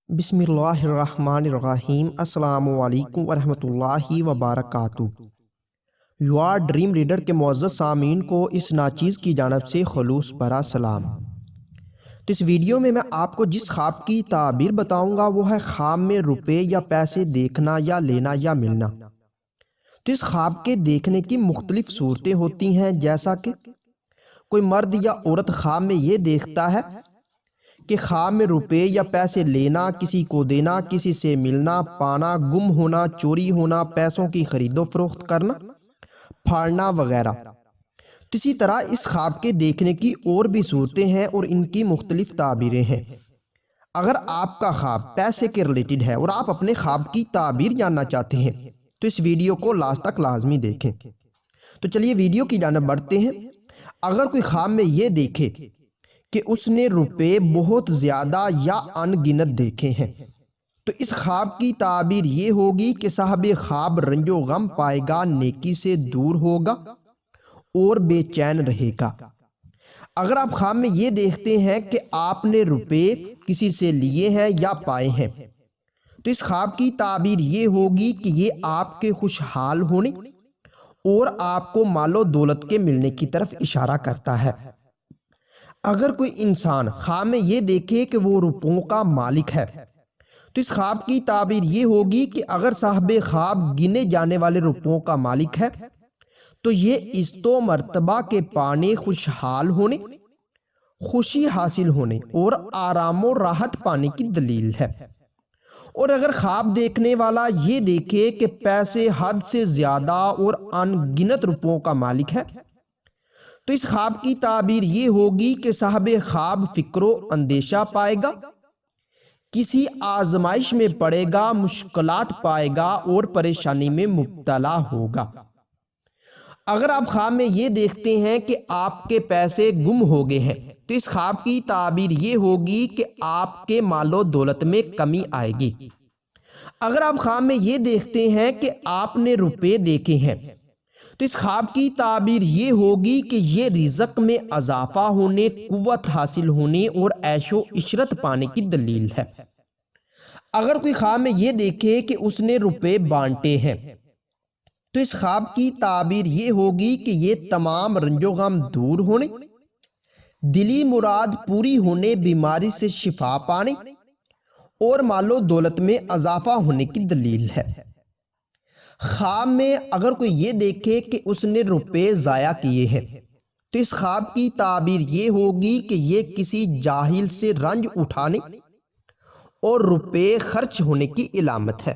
بسم اللہ الرحمن الرحیم۔ السلام علیکم ورحمۃ اللہ وبرکاتہ۔ یور ڈریم ریڈر کے معزز سامعین کو اس ناچیز کی جانب سے خلوص بھرا سلام۔ تو اس ویڈیو میں آپ کو جس خواب کی تعبیر بتاؤں گا وہ ہے خواب میں روپے یا پیسے دیکھنا یا لینا یا ملنا۔ تو اس خواب کے دیکھنے کی مختلف صورتیں ہوتی ہیں، جیسا کہ کوئی مرد یا عورت خواب میں یہ دیکھتا ہے کہ خواب میں روپے یا پیسے لینا، کسی کو دینا، کسی سے ملنا، پانا، گم ہونا، چوری ہونا، پیسوں کی خرید و فروخت کرنا، پھاڑنا وغیرہ۔ اسی طرح اس خواب کے دیکھنے کی اور بھی صورتیں ہیں اور ان کی مختلف تعبیریں ہیں۔ اگر آپ کا خواب پیسے کے ریلیٹڈ ہے اور آپ اپنے خواب کی تعبیر جاننا چاہتے ہیں تو اس ویڈیو کو لاسٹ تک لازمی دیکھیں۔ تو چلیے ویڈیو کی جانب بڑھتے ہیں۔ اگر کوئی خواب میں یہ دیکھے کہ اس نے روپے بہت زیادہ یا ان گنت دیکھے ہیں تو اس خواب کی تعبیر یہ ہوگی کہ صاحب خواب رنج و غم پائے گا، نیکی سے دور ہوگا اور بے چین رہے گا۔ اگر آپ خواب میں یہ دیکھتے ہیں کہ آپ نے روپے کسی سے لیے ہیں یا پائے ہیں تو اس خواب کی تعبیر یہ ہوگی کہ یہ آپ کے خوشحال ہونے اور آپ کو مال و دولت کے ملنے کی طرف اشارہ کرتا ہے۔ اگر کوئی انسان خواب میں یہ دیکھے کہ وہ روپوں کا مالک ہے تو اس خواب کی تعبیر یہ ہوگی کہ اگر صاحب خواب گنے جانے والے روپوں کا مالک ہے تو یہ عزت و مرتبہ کے پانے، خوشحال ہونے، خوشی حاصل ہونے اور آرام و راحت پانے کی دلیل ہے۔ اور اگر خواب دیکھنے والا یہ دیکھے کہ پیسے حد سے زیادہ اور ان گنت روپوں کا مالک ہے تو اس خواب کی تعبیر یہ ہوگی کہ صاحب خواب فکر و اندیشہ پائے گا، کسی آزمائش میں پڑے گا، مشکلات پائے گا اور پریشانی میں مبتلا ہوگا۔ اگر آپ خواب میں یہ دیکھتے ہیں کہ آپ کے پیسے گم ہو گئے ہیں تو اس خواب کی تعبیر یہ ہوگی کہ آپ کے مال و دولت میں کمی آئے گی۔ اگر آپ خواب میں یہ دیکھتے ہیں کہ آپ نے روپے دیکھے ہیں تو اس خواب کی تعبیر یہ ہوگی کہ یہ رزق میں اضافہ ہونے، قوت حاصل ہونے اور عیش و عشرت پانے کی دلیل ہے۔ اگر کوئی خواب میں یہ دیکھے کہ اس نے روپے بانٹے ہیں تو اس خواب کی تعبیر یہ ہوگی کہ یہ تمام رنج و غم دور ہونے، دلی مراد پوری ہونے، بیماری سے شفا پانے اور مال و دولت میں اضافہ ہونے کی دلیل ہے۔ خواب میں اگر کوئی یہ دیکھے کہ اس نے روپے ضائع کیے ہیں تو اس خواب کی تعبیر یہ ہوگی کہ یہ کسی جاہل سے رنج اٹھانے اور روپے خرچ ہونے کی علامت ہے۔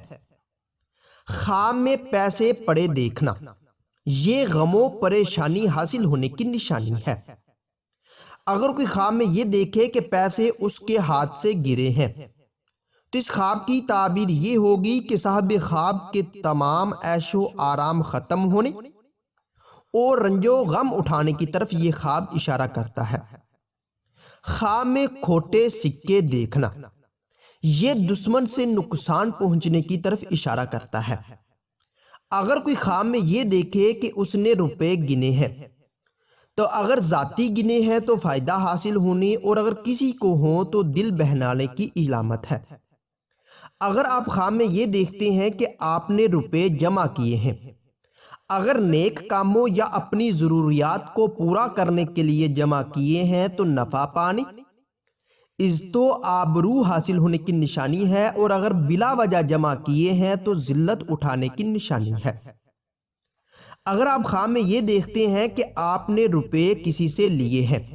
خواب میں پیسے پڑے دیکھنا یہ غم و پریشانی حاصل ہونے کی نشانی ہے۔ اگر کوئی خواب میں یہ دیکھے کہ پیسے اس کے ہاتھ سے گرے ہیں تو اس خواب کی تعبیر یہ ہوگی کہ صاحب خواب کے تمام عیش و آرام ختم ہونے اور رنج و غم اٹھانے کی طرف یہ خواب اشارہ کرتا ہے۔ خواب میں کھوٹے سکے دیکھنا یہ دشمن سے نقصان پہنچنے کی طرف اشارہ کرتا ہے۔ اگر کوئی خواب میں یہ دیکھے کہ اس نے روپے گنے ہیں تو اگر ذاتی گنے ہیں تو فائدہ حاصل ہونے اور اگر کسی کو ہو تو دل بہلانے کی علامت ہے۔ اگر آپ خواب میں یہ دیکھتے ہیں کہ آپ نے روپے جمع کیے ہیں، اگر نیک کاموں یا اپنی ضروریات کو پورا کرنے کے لیے جمع کیے ہیں تو نفع پانے، عزت و آبرو حاصل ہونے کی نشانی ہے اور اگر بلا وجہ جمع کیے ہیں تو ذلت اٹھانے کی نشانی ہے۔ اگر آپ خواب میں یہ دیکھتے ہیں کہ آپ نے روپے کسی سے لیے ہیں،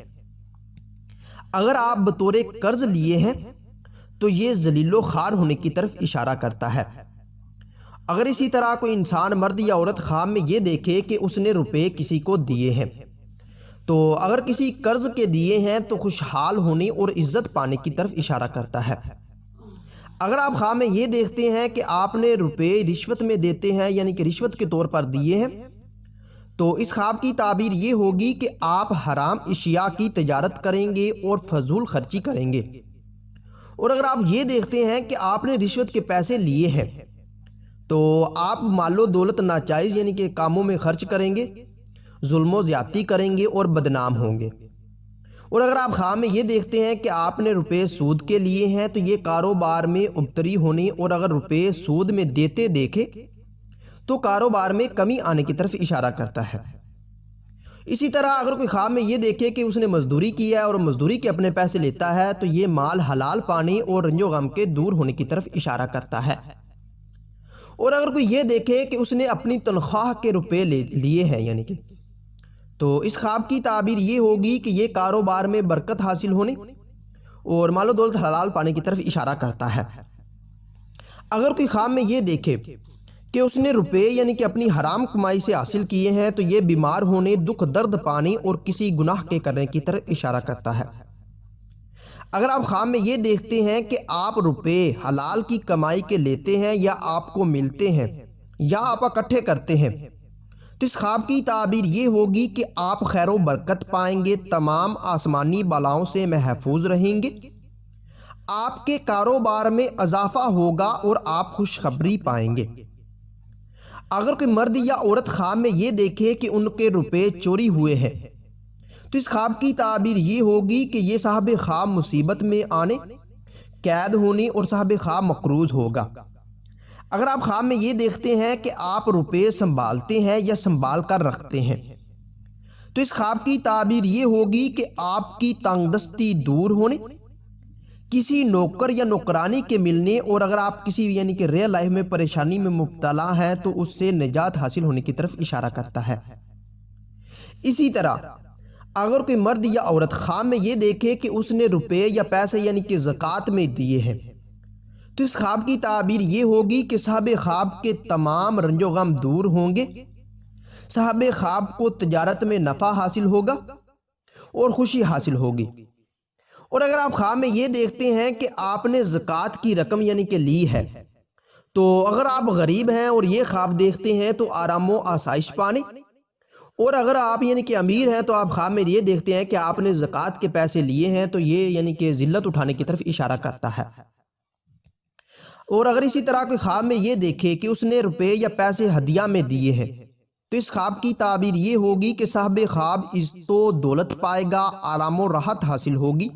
اگر آپ بطور قرض لیے ہیں تو یہ ذلیل و خوار ہونے کی طرف اشارہ کرتا ہے۔ اگر اسی طرح کوئی انسان مرد یا عورت خواب میں یہ دیکھے کہ اس نے روپے کسی کو دیے ہیں تو اگر کسی قرض کے دیے ہیں تو خوشحال ہونے اور عزت پانے کی طرف اشارہ کرتا ہے۔ اگر آپ خواب میں یہ دیکھتے ہیں کہ آپ نے روپے رشوت میں دیتے ہیں یعنی کہ رشوت کے طور پر دیے ہیں تو اس خواب کی تعبیر یہ ہوگی کہ آپ حرام اشیاء کی تجارت کریں گے اور فضول خرچی کریں گے۔ اور اگر آپ یہ دیکھتے ہیں کہ آپ نے رشوت کے پیسے لیے ہیں تو آپ مال و دولت ناجائز یعنی کہ کاموں میں خرچ کریں گے، ظلم و زیادتی کریں گے اور بدنام ہوں گے۔ اور اگر آپ خواب میں یہ دیکھتے ہیں کہ آپ نے روپے سود کے لیے ہیں تو یہ کاروبار میں ابتری ہونے اور اگر روپے سود میں دیتے دیکھے تو کاروبار میں کمی آنے کی طرف اشارہ کرتا ہے۔ اسی طرح اگر کوئی خواب میں یہ دیکھے کہ اس نے مزدوری کی ہے اور مزدوری کے اپنے پیسے لیتا ہے تو یہ مال حلال پانے اور رنج و غم کے دور ہونے کی طرف اشارہ کرتا ہے۔ اور اگر کوئی یہ دیکھے کہ اس نے اپنی تنخواہ کے روپے لیے ہیں تو اس خواب کی تعبیر یہ ہوگی کہ یہ کاروبار میں برکت حاصل ہونے اور مال و دولت حلال پانے کی طرف اشارہ کرتا ہے۔ اگر کوئی خواب میں یہ دیکھے کہ اس نے روپے اپنی حرام کمائی سے حاصل کیے ہیں تو یہ بیمار ہونے، دکھ درد پانے اور کسی گناہ کے کرنے کی طرف اشارہ کرتا ہے۔ اگر آپ خواب میں یہ دیکھتے ہیں کہ آپ روپے حلال کی کمائی کے لیتے ہیں یا آپ کو ملتے ہیں یا آپ اکٹھے کرتے ہیں تو اس خواب کی تعبیر یہ ہوگی کہ آپ خیر و برکت پائیں گے، تمام آسمانی بلاؤں سے محفوظ رہیں گے، آپ کے کاروبار میں اضافہ ہوگا اور آپ خوشخبری پائیں گے۔ اگر کوئی مرد یا عورت خواب میں یہ دیکھے کہ ان کے روپے چوری ہوئے ہیں تو اس خواب کی تعبیر یہ ہوگی کہ یہ صاحب خواب مصیبت میں آنے، قید ہونے اور صاحب خواب مقروض ہوگا۔ اگر آپ خواب میں یہ دیکھتے ہیں کہ آپ روپے سنبھالتے ہیں یا سنبھال کر رکھتے ہیں تو اس خواب کی تعبیر یہ ہوگی کہ آپ کی تنگ دستی دور ہونے، کسی نوکر یا نوکرانی کے ملنے اور اگر آپ کسی ریئل لائف میں پریشانی میں مبتلا ہیں تو اس سے نجات حاصل ہونے کی طرف اشارہ کرتا ہے۔ اسی طرح اگر کوئی مرد یا عورت خواب میں یہ دیکھے کہ اس نے روپے یا پیسے زکوٰۃ میں دیے ہیں تو اس خواب کی تعبیر یہ ہوگی کہ صاحب خواب کے تمام رنج و غم دور ہوں گے، صاحب خواب کو تجارت میں نفع حاصل ہوگا اور خوشی حاصل ہوگی۔ اور اگر آپ خواب میں یہ دیکھتے ہیں کہ آپ نے زکوٰۃ کی رقم لی ہے تو اگر آپ غریب ہیں اور یہ خواب دیکھتے ہیں تو آرام و آسائش پانے، اور اگر آپ امیر ہیں تو آپ خواب میں یہ دیکھتے ہیں کہ آپ نے زکوٰۃ کے پیسے لیے ہیں تو یہ ذلت اٹھانے کی طرف اشارہ کرتا ہے۔ اور اگر اسی طرح کوئی خواب میں یہ دیکھے کہ اس نے روپے یا پیسے ہدیہ میں دیے ہیں تو اس خواب کی تعبیر یہ ہوگی کہ صاحب خواب عزت و دولت پائے گا، آرام و راحت حاصل ہوگی۔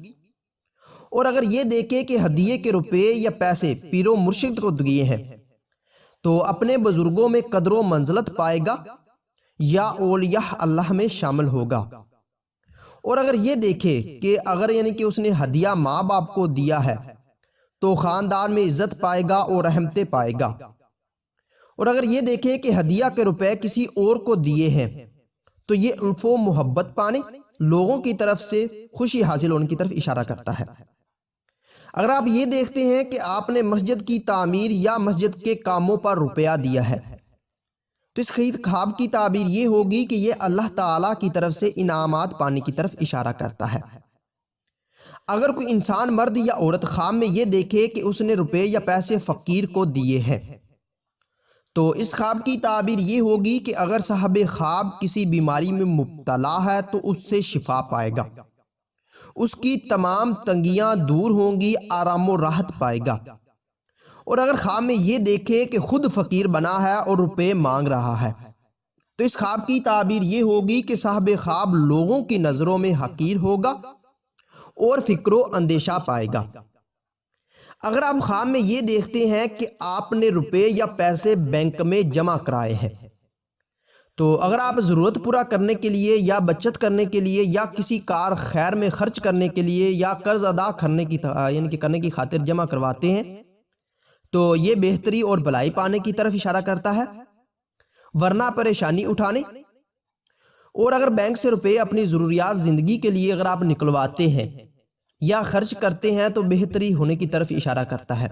اور اگر یہ دیکھے کہ ہدیے کے روپے یا پیسے پیر و مرشد کو دیے ہیں تو اپنے بزرگوں میں قدر و منزلت پائے گا یا اولیاء اللہ میں شامل ہوگا۔ اور اگر یہ دیکھے کہ اگر اس نے ہدیہ ماں باپ کو دیا ہے تو خاندان میں عزت پائے گا اور رحمتیں پائے گا۔ اور اگر یہ دیکھے کہ ہدیہ کے روپے کسی اور کو دیے ہیں تو یہ الف و محبت پانے، لوگوں کی طرف سے خوشی حاصل ہونے کی طرف اشارہ کرتا ہے۔ اگر آپ یہ دیکھتے ہیں کہ آپ نے مسجد کی تعمیر یا مسجد کے کاموں پر روپیہ دیا ہے تو اس خواب کی تعبیر یہ ہوگی کہ یہ اللہ تعالیٰ کی طرف سے انعامات پانے کی طرف اشارہ کرتا ہے۔ اگر کوئی انسان مرد یا عورت خواب میں یہ دیکھے کہ اس نے روپے یا پیسے فقیر کو دیے ہیں تو اس خواب کی تعبیر یہ ہوگی کہ اگر صاحب خواب کسی بیماری میں مبتلا ہے تو اس سے شفا پائے گا، اس کی تمام تنگیاں دور ہوں گی، آرام و راحت پائے گا۔ اور اگر خواب میں یہ دیکھے کہ خود فقیر بنا ہے اور روپے مانگ رہا ہے تو اس خواب کی تعبیر یہ ہوگی کہ صاحب خواب لوگوں کی نظروں میں حقیر ہوگا اور فکر و اندیشہ پائے گا۔ اگر آپ خواب میں یہ دیکھتے ہیں کہ آپ نے روپے یا پیسے بینک میں جمع کرائے ہیں تو اگر آپ ضرورت پورا کرنے کے لیے یا بچت کرنے کے لیے یا کسی کار خیر میں خرچ کرنے کے لیے یا قرض ادا کرنے کی خاطر جمع کرواتے ہیں تو یہ بہتری اور بھلائی پانے کی طرف اشارہ کرتا ہے، ورنہ پریشانی اٹھانے۔ اور اگر بینک سے روپے اپنی ضروریات زندگی کے لیے اگر آپ نکلواتے ہیں یا خرچ کرتے ہیں تو بہتری ہونے کی طرف اشارہ کرتا ہے۔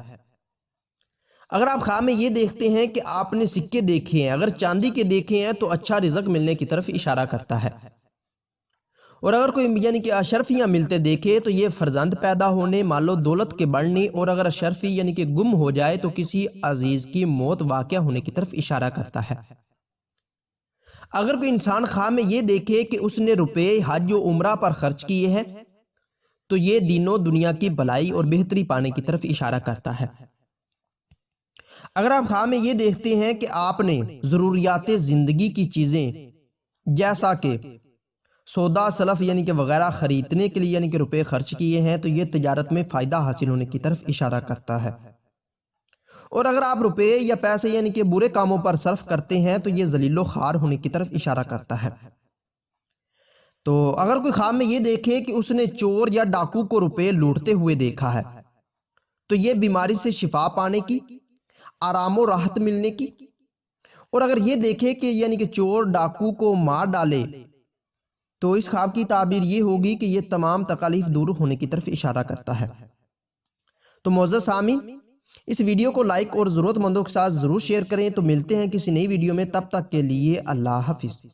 اگر آپ خواب میں یہ دیکھتے ہیں کہ آپ نے سکے دیکھے ہیں، اگر چاندی کے دیکھے ہیں تو اچھا رزق ملنے کی طرف اشارہ کرتا ہے۔ اور اگر کوئی اشرفیاں ملتے دیکھے تو یہ فرزند پیدا ہونے، مال و دولت کے بڑھنے، اور اگر اشرفی گم ہو جائے تو کسی عزیز کی موت واقع ہونے کی طرف اشارہ کرتا ہے۔ اگر کوئی انسان خواب میں یہ دیکھے کہ اس نے روپے حج و عمرہ پر خرچ کیے ہیں تو یہ دین و دنیا کی بھلائی اور بہتری پانے کی طرف اشارہ کرتا ہے۔ اگر آپ خواب میں یہ دیکھتے ہیں کہ آپ نے ضروریات زندگی کی چیزیں جیسا کہ سودا سلف یعنی کہ وغیرہ خریدنے کے لیے یعنی کہ روپے خرچ کیے ہیں تو یہ تجارت میں فائدہ حاصل ہونے کی طرف اشارہ کرتا ہے۔ اور اگر آپ روپے یا پیسے یعنی کہ برے کاموں پر صرف کرتے ہیں تو یہ ذلیل و خوار ہونے کی طرف اشارہ کرتا ہے۔ تو اگر کوئی خواب میں یہ دیکھے کہ اس نے چور یا ڈاکو کو روپے لوٹتے ہوئے دیکھا ہے تو یہ بیماری سے شفا پانے کی، آرام و راحت ملنے کی، اور اگر یہ دیکھے کہ یعنی کہ چور ڈاکو کو مار ڈالے تو اس خواب کی تعبیر یہ ہوگی کہ یہ تمام تکالیف دور ہونے کی طرف اشارہ کرتا ہے۔ تو معزز سامعین، اس ویڈیو کو لائک اور ضرورت مندوں کے ساتھ ضرور شیئر کریں۔ تو ملتے ہیں کسی نئی ویڈیو میں، تب تک کے لیے اللہ حافظ۔